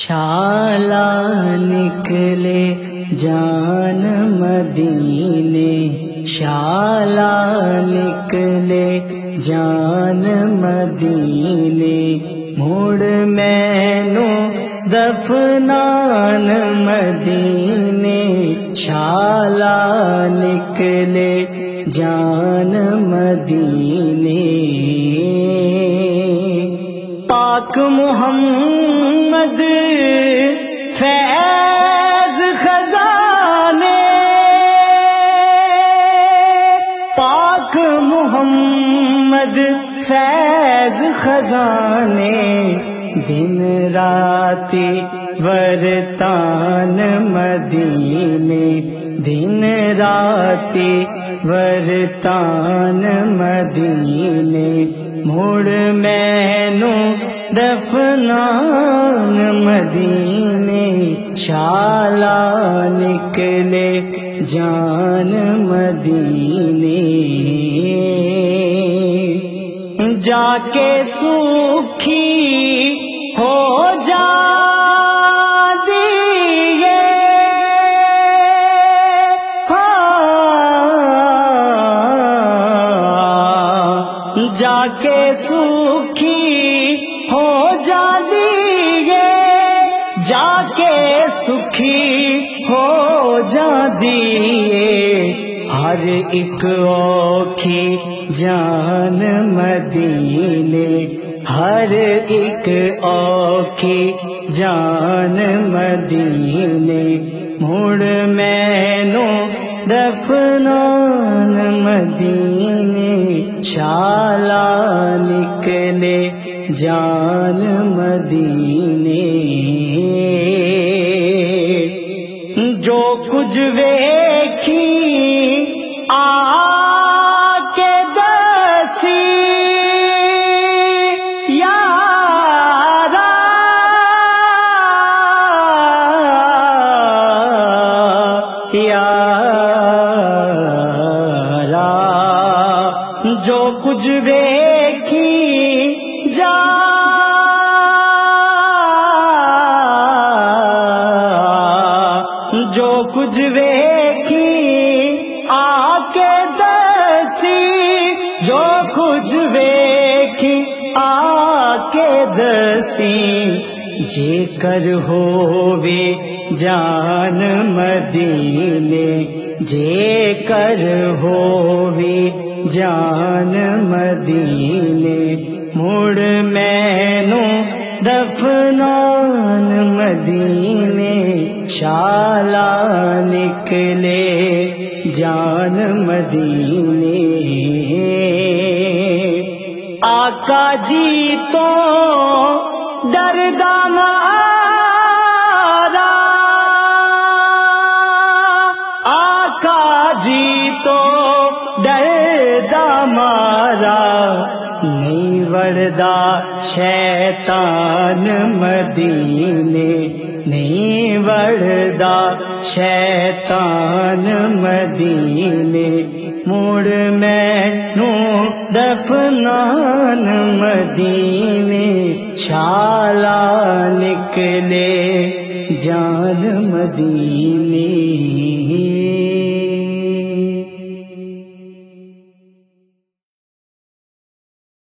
شالا نکلے جان مدینے، شالا نکلے جان مدینے، مڑ مینو دفنان مدینے، شالا نکلے جان مدینے۔ پاک محمد فیض خزانے، پاک محمد فیض خزانے، دن رات ورتان مدینے، دن رات ورتان مدینے، مڑ مینو دفنان مدینے، شالا نکلے جان مدینے۔ جا کے سکھی ہو جا جا کے سکھی ہو جا دیے، جا کے سکھی ہو جا دیے، ہر ایک اوکھی جان مدینے، ہر ایک اوکھی جان مدینے، مڑ مینو دفنان مدینے، شالا نکلے جان مدینے۔ جو کچھ ویکھی آ کے دسی یارا، جو کچھ ویکھی جا جو کچھ ویکھی آ کے دسی، جو کچھ ویکھی آ کے دسی، جے کر ہووے جان مدینے، جے کر ہووے جان مدینے، مڑ مینو دفنان مدینے، شالا نکلے جان مدینے۔ آقا جی تو ڈردا مارا، آقا جی تو ڈردا مارا، نہیں وڑدا شیطان مدینے، نہیں وڑدا شیطان مدینے، مڑ مینو دفنان مدینے، شالا نکلے جان مدینے۔